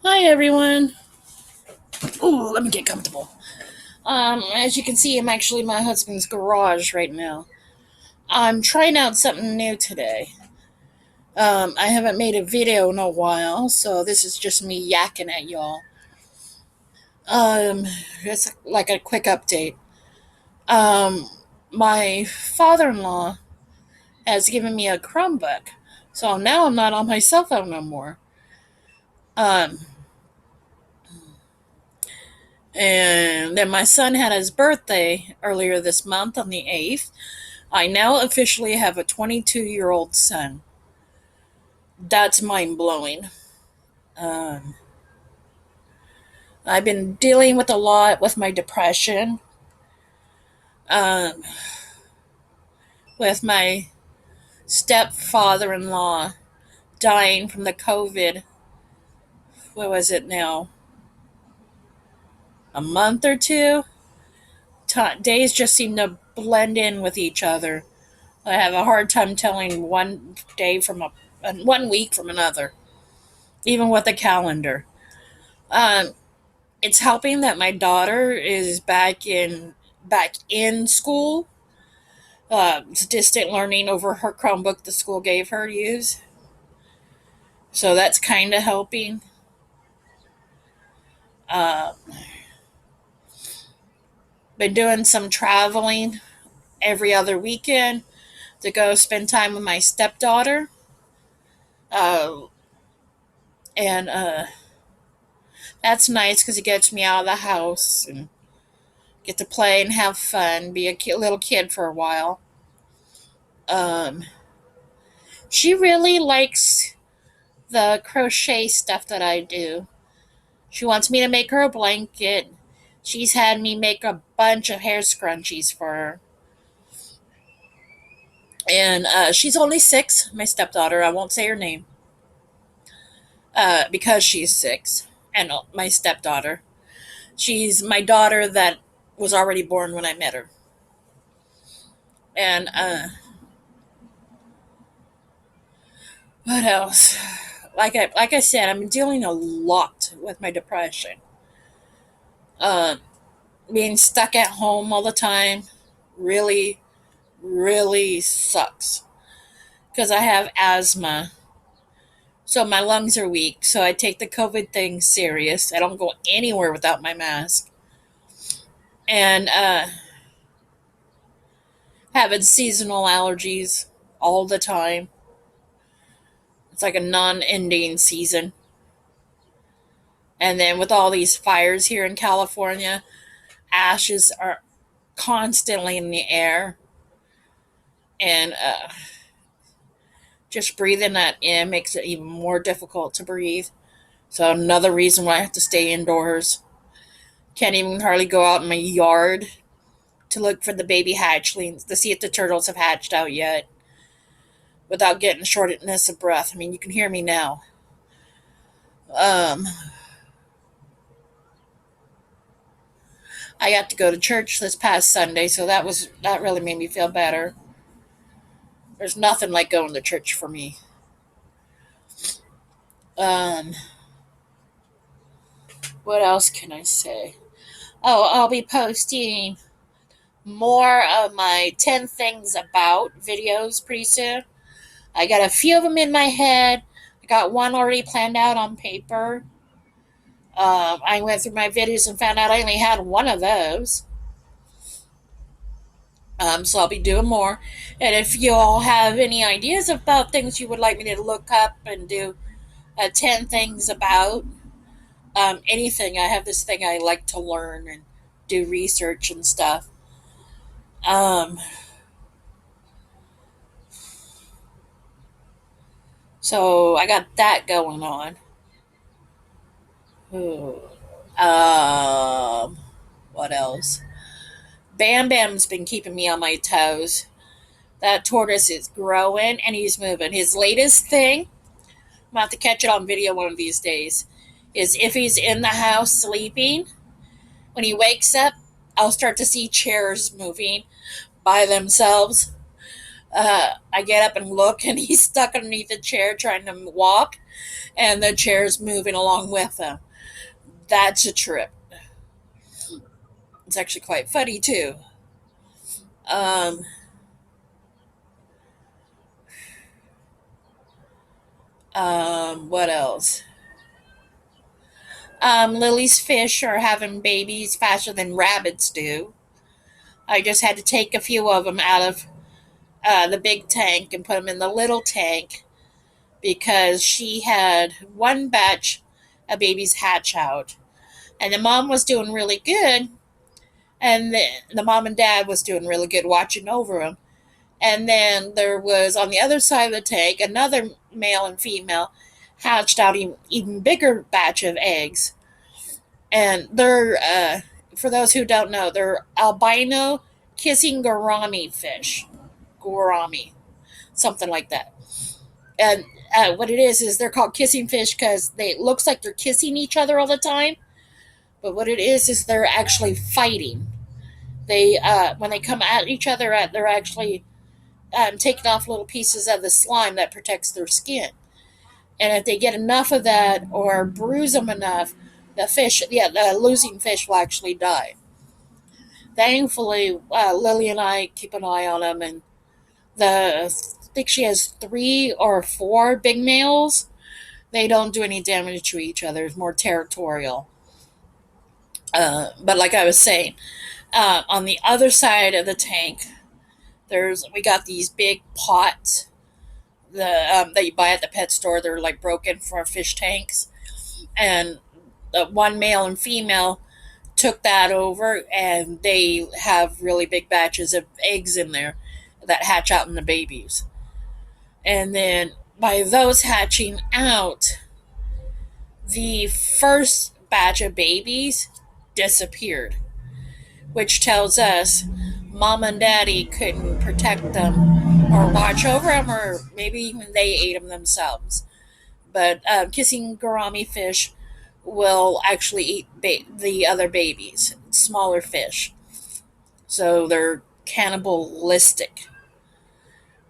Hi everyone. Ooh, let me get comfortable. As you can see, I'm actually in my husband's garage right now. I'm trying out something new today. I haven't made a video in a while, so this is just me yakking at y'all. Um, it's like a quick update. Um, my father-in-law has given me a Chromebook, so now I'm not on my cell phone no more. Um, and then my son had his birthday earlier this month on the 8th. I now officially have a 22-year-old son. That's mind blowing. Um, I've been dealing with a lot with my depression, um, with my stepfather in law dying from the COVID. What was it now? A month or two? Days just seem to blend in with each other. I have a hard time telling one day from a 1 week from another, even with a calendar. Um, it's helping that my daughter is back in school. It's distant learning over her Chromebook the school gave her to use, so that's kind of helping. Uh, been doing some traveling every other weekend to go spend time with my stepdaughter, uh, and that's nice because it gets me out of the house and get to play and have fun, be a little kid for a while. Um, she really likes the crochet stuff that I do. She wants me to make her a blanket. She's had me make a bunch of hair scrunchies for her. And she's only 6, my stepdaughter. I won't say her name because she's 6. And my stepdaughter. She's my daughter that was already born when I met her. And what else? Like I said, I'm dealing a lot with my depression. Uh, Being stuck at home all the time really, really sucks because I have asthma. So my lungs are weak. So I take the COVID thing serious. I don't go anywhere without my mask. And having seasonal allergies all the time. It's like a non ending season. And then with all these fires here in California, ashes are constantly in the air. And just breathing that in makes it even more difficult to breathe. So another reason why I have to stay indoors. Can't even hardly go out in my yard to look for the baby hatchlings to see if the turtles have hatched out yet without getting shortness of breath. I mean, you can hear me now. Um, I got to go to church this past Sunday, so that really made me feel better. There's nothing like going to church for me. Um, what else can I say? Oh, I'll be posting more of my 10 things about videos pretty soon. I got a few of them in my head. I got one already planned out on paper. I went through my videos and found out I only had one of those. So I'll be doing more. And if you all have any ideas about things you would like me to look up and do 10 things about, anything, I have this thing I like to learn and do research and stuff. Um, so I got that going on. Ooh. Um, what else? Bam Bam's been keeping me on my toes. That tortoise is growing and he's moving. His latest thing, I'm going to have to catch it on video one of these days, is if he's in the house sleeping, when he wakes up, I'll start to see chairs moving by themselves. I get up and look, and he's stuck underneath the chair trying to walk. and the chair's moving along with them. That's a trip. It's actually quite funny too. Um, what else? Lily's fish are having babies faster than rabbits do. I just had to take a few of them out of the big tank and put them in the little tank because she had one batch of babies hatch out, and the mom was doing really good, and the mom and dad was doing really good watching over them. And then there was on the other side of the tank another male and female hatched out even bigger batch of eggs, and they're for those who don't know, they're albino kissing gourami fish, gourami, something like that. And what it is they're called kissing fish because they it looks like they're kissing each other all the time, but what it is they're actually fighting. They when they come at each other, they're actually taking off little pieces of the slime that protects their skin. And if they get enough of that or bruise them enough, the losing fish will actually die. Thankfully, Lily and I keep an eye on them, and I think she has 3 or 4 big males. They don't do any damage to each other. It's more territorial. But like I was saying, on the other side of the tank, we got these big pots that you buy at the pet store. They're like broken for fish tanks, and the one male and female took that over, and they have really big batches of eggs in there that hatch out in the babies. And then by those hatching out, the first batch of babies disappeared, which tells us mom and daddy couldn't protect them or watch over them, or maybe even they ate them themselves. But kissing gourami fish will actually eat the other babies, smaller fish. So they're cannibalistic.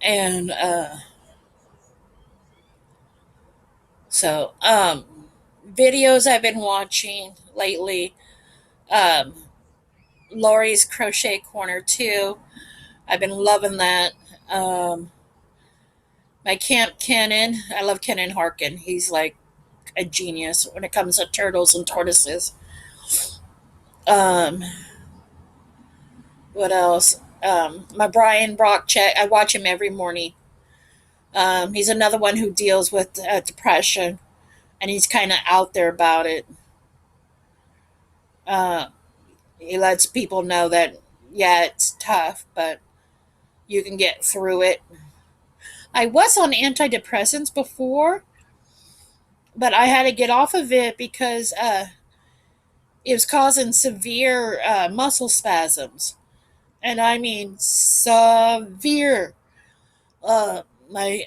And so, videos I've been watching lately, um, Lori's Crochet Corner 2. I've been loving that. Um, my Camp Cannon, I love Kenan Harkin. He's like a genius when it comes to turtles and tortoises. Um, what else? My Brian Brock check. I watch him every morning. He's another one who deals with depression, and he's kind of out there about it. Uh, he lets people know that, yeah, it's tough, but you can get through it. I was on antidepressants before, but I had to get off of it because it was causing severe muscle spasms. And I mean severe. My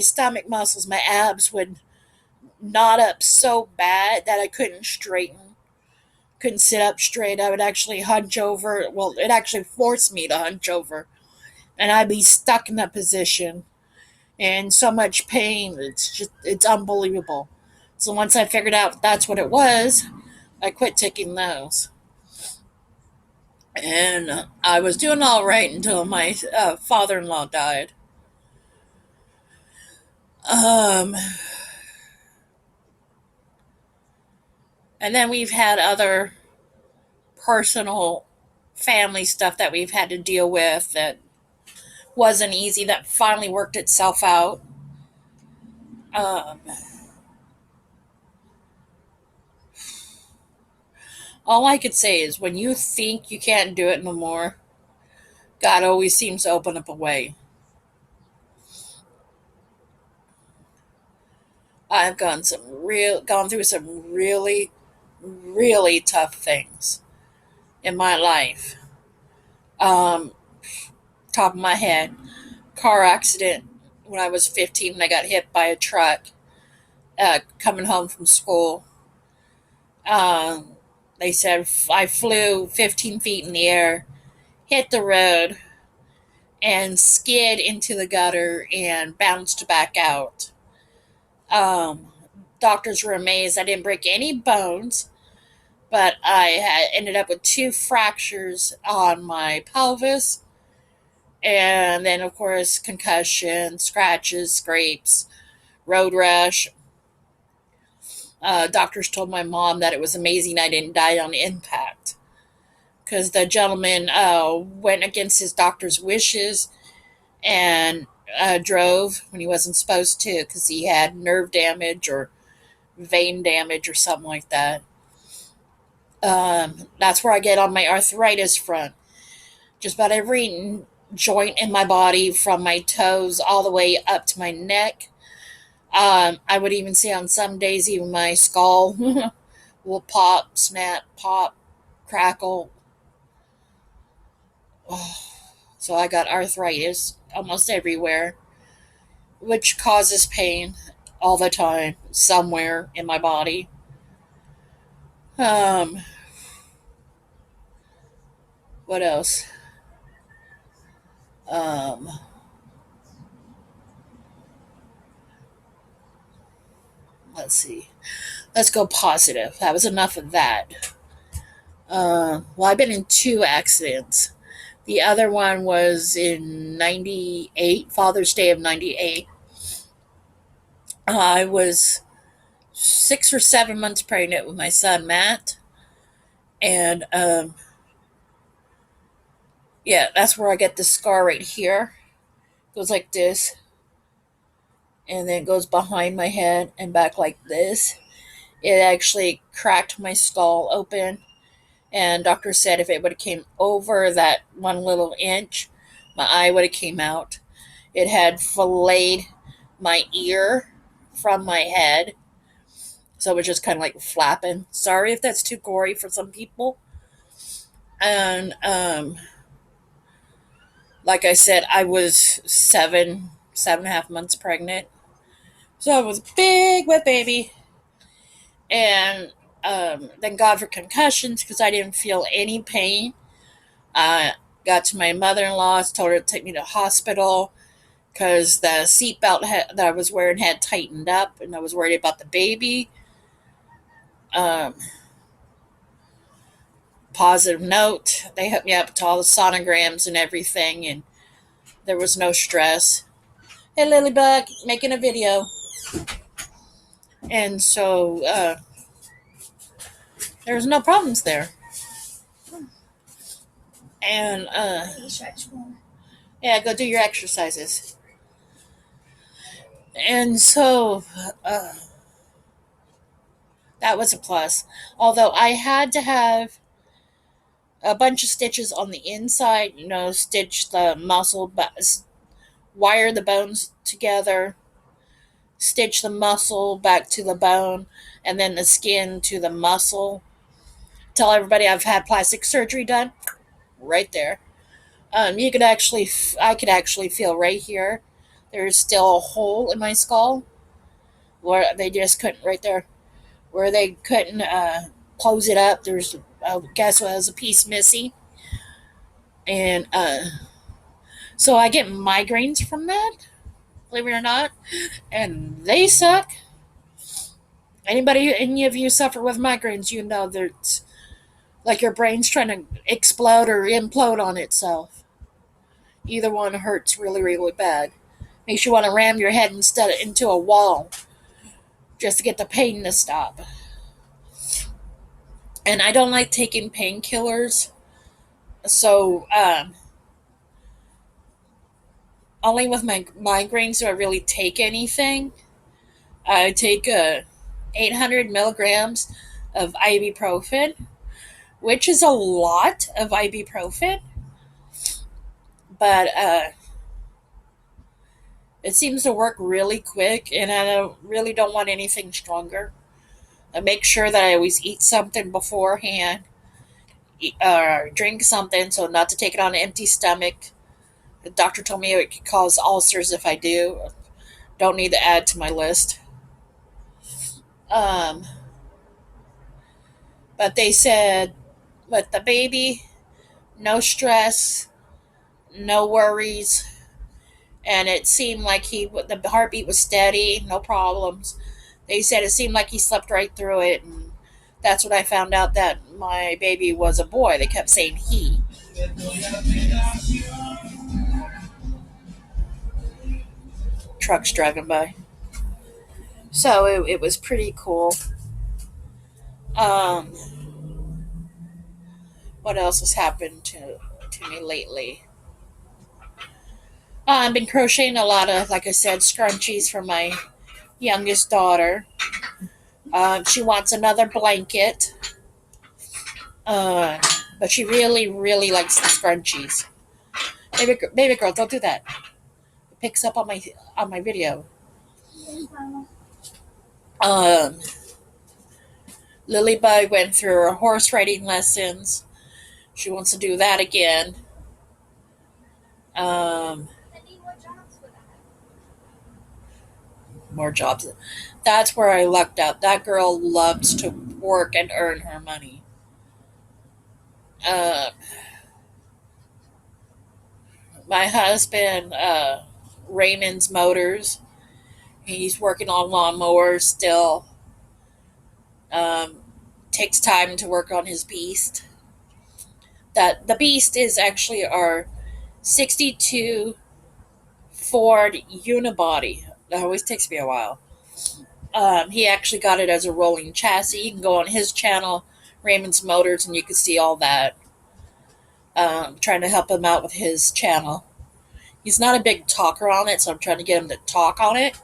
stomach muscles, my abs would knot up so bad that I couldn't straighten, couldn't sit up straight. I would actually hunch over. Well, it actually forced me to hunch over, and I'd be stuck in that position and so much pain. It's unbelievable. So once I figured out that's what it was, I quit taking those. And I was doing all right until my father-in-law died. Um, and then we've had other personal family stuff that we've had to deal with that wasn't easy, that finally worked itself out. Um, all I could say is when you think you can't do it no more, God always seems to open up a way. I've gone through some really, really tough things in my life. Um, Top of my head, car accident when I was 15 when I got hit by a truck coming home from school. Um, they said I flew 15 feet in the air, hit the road, and skid into the gutter and bounced back out. Um, Doctors were amazed. I didn't break any bones, but I had ended up with two fractures on my pelvis, and then of course concussion, scratches, scrapes, road rash. Doctors told my mom that it was amazing I didn't die on impact because the gentleman went against his doctor's wishes and drove when he wasn't supposed to because he had nerve damage or vein damage or something like that. That's where I get on my arthritis front. Just about every joint in my body, from my toes all the way up to my neck. I would even see on some days, even my skull will pop, snap, pop, crackle. Oh, so I got arthritis almost everywhere, which causes pain all the time somewhere in my body. Um, what else? Um, let's see. Let's go positive. That was enough of that. Well, I've been in two accidents. The other one was in 98, Father's Day of 98. I was 6 or 7 months pregnant with my son, Matt. And yeah, that's where I get the scar right here. It goes like this, and then it goes behind my head and back like this. It actually cracked my skull open, and doctor said if it would have came over that 1 little inch, my eye would have came out. It had filleted my ear from my head, so it was just kind of like flapping. Sorry if that's too gory for some people. And like I said, I was 7.5 months pregnant, so I was big with baby. And thank God for concussions because I didn't feel any pain. I got to my mother-in-law, told her to take me to the hospital because the seatbelt that I was wearing had tightened up, and I was worried about the baby. Um, Positive note, they hooked me up to all the sonograms and everything, and there was no stress. Hey, Lilybug, making a video. And so there was no problems there. And yeah, go do your exercises. And so that was a plus. Although I had to have a bunch of stitches on the inside, stitch the muscle, wire the bones together, stitch the muscle back to the bone, and then the skin to the muscle. Tell everybody I've had plastic surgery done. Right there. You could actually, I could actually feel right here. There's still a hole in my skull where they just couldn't, right there, where they couldn't close it up. There's, I guess, there was a piece missing, and so I get migraines from that. Believe it or not, and they suck. Any of you suffer with migraines, you know there's like your brain's trying to explode or implode on itself. Either one hurts really, really bad. Makes you want to ram your head into a wall just to get the pain to stop. And I don't like taking painkillers, so only with my migraines do I really take anything. I take 800 milligrams of ibuprofen, which is a lot of ibuprofen, but it seems to work really quick, and really don't want anything stronger. I make sure that I always eat something beforehand, drink something, so not to take it on an empty stomach. The doctor told me it could cause ulcers if I do. Don't need to add to my list. Um, but they said with the baby, no stress, no worries. and it seemed like the heartbeat was steady, no problems. They said it seemed like he slept right through it, and that's when I found out that my baby was a boy. They kept saying he. Trucks driving by. So it was pretty cool. Um, what else has happened to me lately? I've been crocheting a lot of, like I said, scrunchies for my youngest daughter. She wants another blanket, uh, but she really, really likes the scrunchies. Baby girl, don't do that. It picks up on my video. Um, Lilybug went through her horse riding lessons. She wants to do that again. Um, more jobs. That's where I lucked out. That girl loves to work and earn her money. Uh, my husband, Raymond's Motors, he's working on lawnmowers still. Um, takes time to work on his beast. That the beast is actually our 62 Ford unibody. That always takes me a while. He actually got it as a rolling chassis. You can go on his channel, Raymond's Motors, and you can see all that. Trying to help him out with his channel. He's not a big talker on it, so I'm trying to get him to talk on it.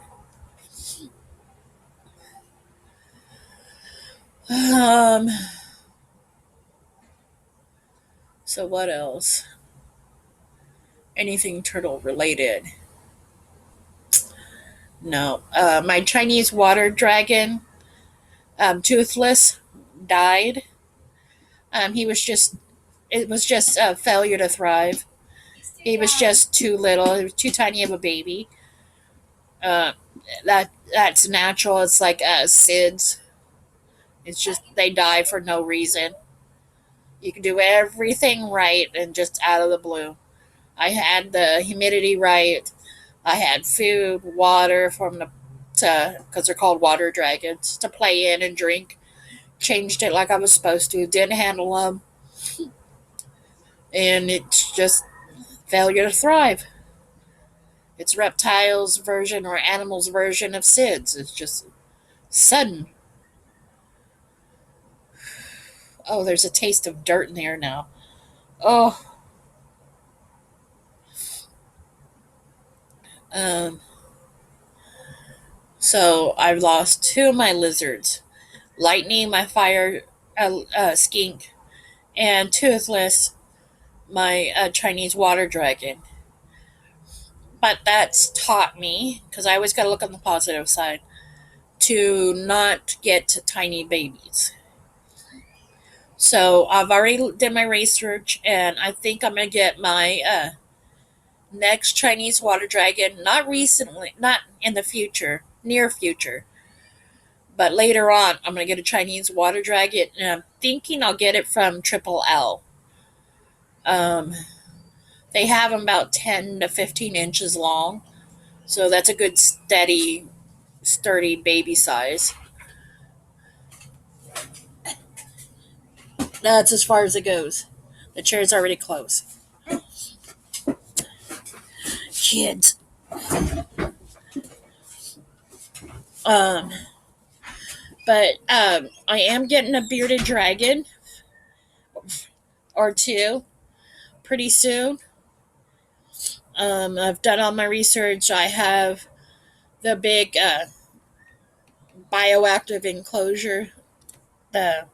Um, so what else? Anything turtle related? No. My Chinese water dragon, Toothless, died. He was just, it was just a failure to thrive. He was just too little. He was too tiny of a baby. Uh, that's natural. It's like SIDS. It's just they die for no reason. You can do everything right and just out of the blue. I had the humidity right. I had food, water for them to because they're called water dragons, to play in and drink. Changed it like I was supposed to. Didn't handle them, and it's just failure to thrive. It's reptiles' version or animals' version of SIDS. It's just sudden. Oh, there's a taste of dirt in the air now. Oh, um, so I've lost two of my lizards: Lightning, my fire skink, and Toothless, my Chinese water dragon. But that's taught me, because I always got to look on the positive side, to not get tiny babies. So I've already did my research, and I think I'm gonna get my next Chinese water dragon. Not recently, not in the future, near future, but later on. I'm gonna get a Chinese water dragon, and I'm thinking I'll get it from Triple L. Um, they have them about 10 to 15 inches long, so that's a good steady, sturdy baby size. That's as far as it goes. The chair's already closed. Kids. Um, but I am getting a bearded dragon or two pretty soon. I've done all my research. I have the big bioactive enclosure. The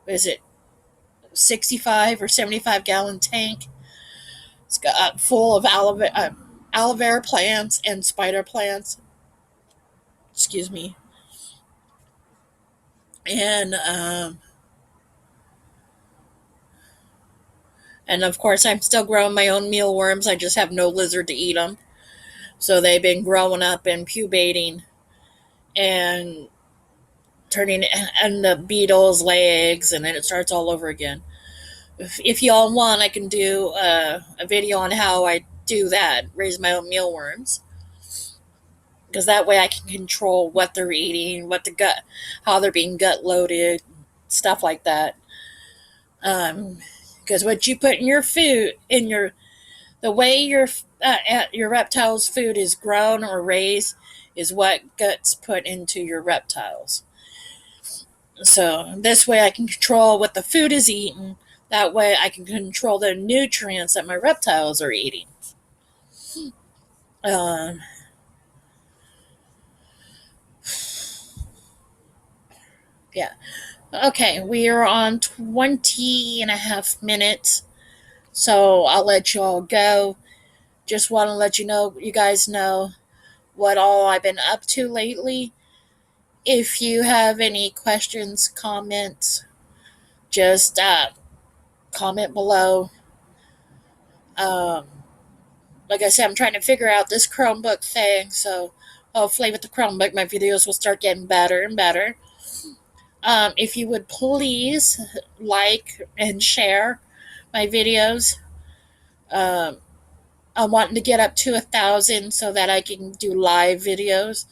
what is it, 65 or 75-gallon tank. It's got full of aloe vera plants and spider plants. Excuse me. And and of course, I'm still growing my own mealworms. I just have no lizard to eat them. So they've been growing up and pupating and turning and the beetles lay eggs, and then it starts all over again. If y'all want, I can do a video on how I do that, raise my own mealworms, because that way I can control what they're eating, what the gut, how they're being gut loaded, stuff like that. Because what you put in your food, in your the way your reptile's food is grown or raised, is what gets put into your reptiles. So this way I can control what the food is eaten. That way I can control the nutrients that my reptiles are eating. Um, yeah. Okay, we are on 20 and a half minutes. So I'll let you all go. Just want to let you guys know what all I've been up to lately. If you have any questions, comments, just comment below. Um, like I said, I'm trying to figure out this Chromebook thing, so hopefully with the Chromebook, my videos will start getting better and better. If you would please like and share my videos. Um, I'm wanting to get up to 1,000 so that I can do live videos.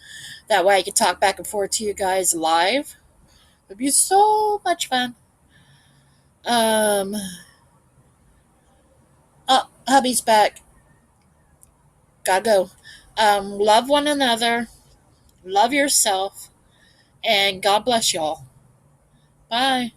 That way I can talk back and forth to you guys live. It'd be so much fun. Um, oh, hubby's back. Gotta go. Love one another. Love yourself. And God bless y'all. Bye.